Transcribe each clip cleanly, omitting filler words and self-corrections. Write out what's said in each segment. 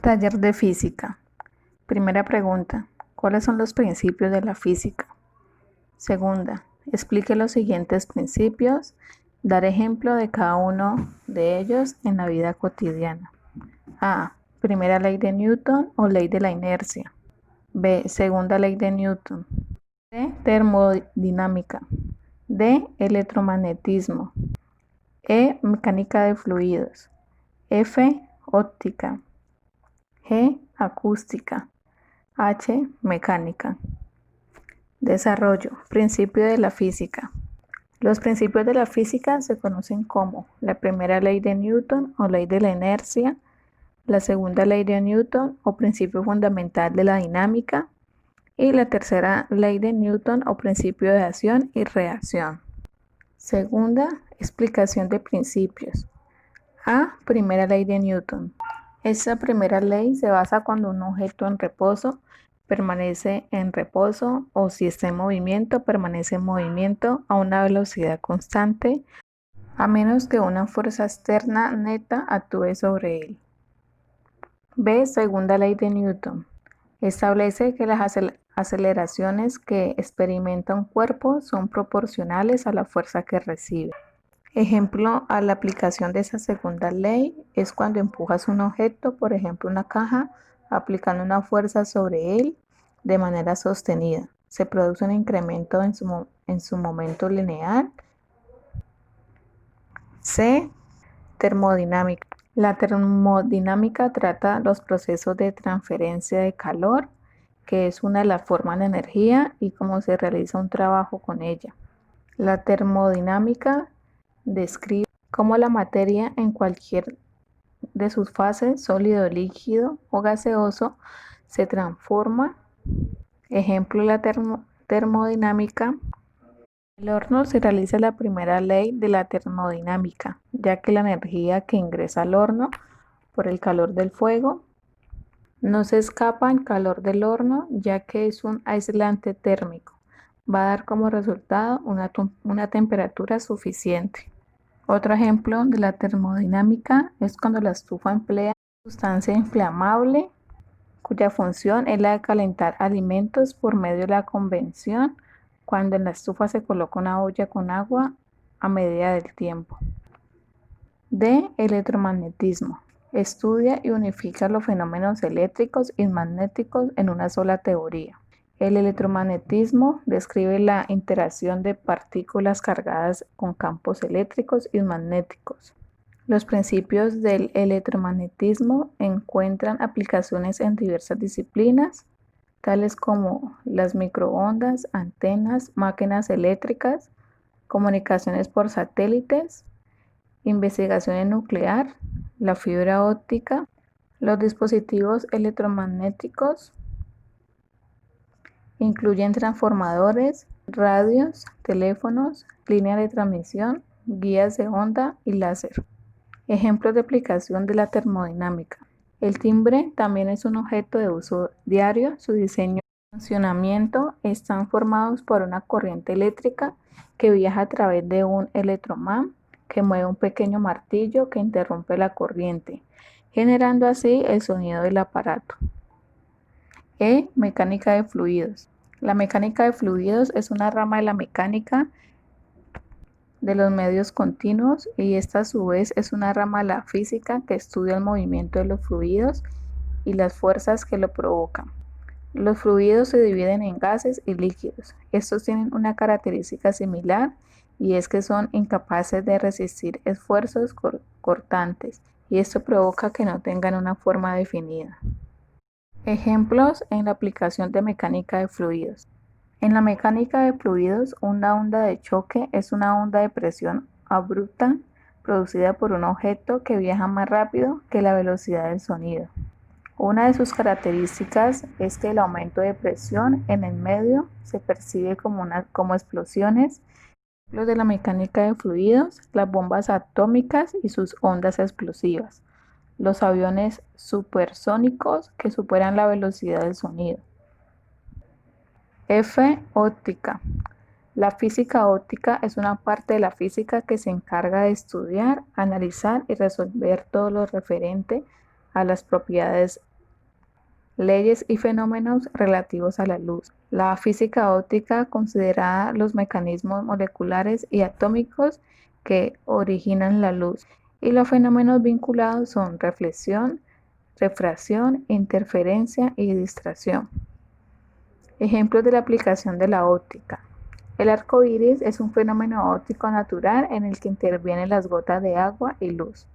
Taller de física. Primera pregunta. ¿Cuáles son los principios de la física? Segunda. Explique los siguientes principios. Dar ejemplo de cada uno de ellos en la vida cotidiana. A. Primera ley de Newton o ley de la inercia. B. Segunda ley de Newton. C. Termodinámica. D. Electromagnetismo. E. Mecánica de fluidos. F. Óptica. G. Acústica. H. Mecánica. Desarrollo. Principio de la física. Los principios de la física se conocen como la primera ley de Newton o ley de la inercia, la segunda ley de Newton o principio fundamental de la dinámica y la tercera ley de Newton o principio de acción y reacción. Segunda, explicación de principios. A. Primera ley de Newton. Esta primera ley se basa cuando un objeto en reposo permanece en reposo o si está en movimiento permanece en movimiento a una velocidad constante a menos que una fuerza externa neta actúe sobre él. B. Segunda ley de Newton. Establece que las aceleraciones que experimenta un cuerpo son proporcionales a la fuerza que recibe. Ejemplo a la aplicación de esa segunda ley es cuando empujas un objeto, por ejemplo una caja, aplicando una fuerza sobre él de manera sostenida. Se produce un incremento en su momento lineal. C. Termodinámica. La termodinámica trata los procesos de transferencia de calor, que es una de las formas de energía y cómo se realiza un trabajo con ella. La termodinámica describe cómo la materia en cualquier de sus fases, sólido, líquido o gaseoso, se transforma. Ejemplo, la termodinámica. En el horno se realiza la primera ley de la termodinámica, ya que la energía que ingresa al horno por el calor del fuego no se escapa al calor del horno, ya que es un aislante térmico. Va a dar como resultado una temperatura suficiente. Otro ejemplo de la termodinámica es cuando la estufa emplea sustancia inflamable cuya función es la de calentar alimentos por medio de la convección, cuando en la estufa se coloca una olla con agua a medida del tiempo. D. Electromagnetismo. Estudia y unifica los fenómenos eléctricos y magnéticos en una sola teoría. El electromagnetismo describe la interacción de partículas cargadas con campos eléctricos y magnéticos. Los principios del electromagnetismo encuentran aplicaciones en diversas disciplinas, tales como las microondas, antenas, máquinas eléctricas, comunicaciones por satélites, investigación nuclear, la fibra óptica, los dispositivos electromagnéticos. Incluyen transformadores, radios, teléfonos, líneas de transmisión, guías de onda y láser. Ejemplos de aplicación de la termodinámica. El timbre también es un objeto de uso diario. Su diseño y funcionamiento están formados por una corriente eléctrica que viaja a través de un electroimán que mueve un pequeño martillo que interrumpe la corriente, generando así el sonido del aparato. E. Mecánica de fluidos. La mecánica de fluidos es una rama de la mecánica de los medios continuos y esta a su vez es una rama de la física que estudia el movimiento de los fluidos y las fuerzas que lo provocan. Los fluidos se dividen en gases y líquidos. Estos tienen una característica similar y es que son incapaces de resistir esfuerzos cortantes y esto provoca que no tengan una forma definida. Ejemplos en la aplicación de mecánica de fluidos. En la mecánica de fluidos, una onda de choque es una onda de presión abrupta producida por un objeto que viaja más rápido que la velocidad del sonido. Una de sus características es que el aumento de presión en el medio se percibe como explosiones. Ejemplos de la mecánica de fluidos, las bombas atómicas y sus ondas explosivas. Los aviones supersónicos que superan la velocidad del sonido. F. Óptica. La física óptica es una parte de la física que se encarga de estudiar, analizar y resolver todo lo referente a las propiedades Leyes y fenómenos relativos a la luz. La física óptica considera los mecanismos moleculares y atómicos que originan la luz, y los fenómenos vinculados son reflexión, refracción, interferencia y distracción. Ejemplos de la aplicación de la óptica. El arco iris es un fenómeno óptico natural en el que intervienen las gotas de agua y luz.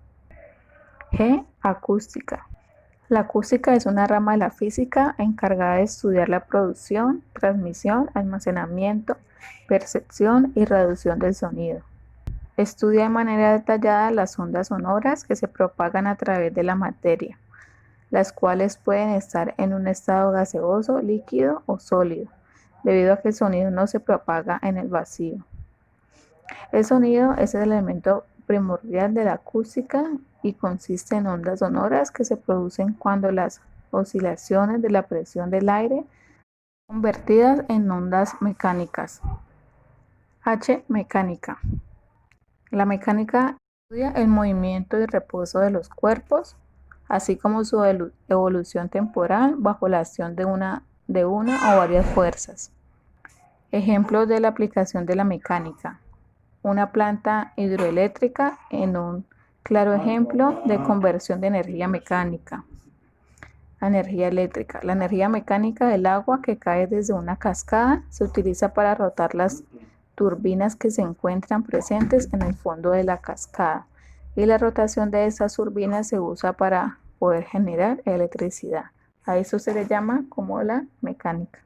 G. Acústica. La acústica es una rama de la física encargada de estudiar la producción, transmisión, almacenamiento, percepción y reducción del sonido. Estudia de manera detallada las ondas sonoras que se propagan a través de la materia, las cuales pueden estar en un estado gaseoso, líquido o sólido, debido a que el sonido no se propaga en el vacío. El sonido es el elemento primordial de la acústica y consiste en ondas sonoras que se producen cuando las oscilaciones de la presión del aire son convertidas en ondas mecánicas. H. Mecánica. La mecánica estudia el movimiento y reposo de los cuerpos, así como su evolución temporal bajo la acción de una o varias fuerzas. Ejemplos de la aplicación de la mecánica. Una planta hidroeléctrica en un claro ejemplo de conversión de energía mecánica a energía eléctrica. La energía mecánica del agua que cae desde una cascada se utiliza para rotar las turbinas que se encuentran presentes en el fondo de la cascada, y la rotación de esas turbinas se usa para poder generar electricidad. A eso se le llama como la mecánica.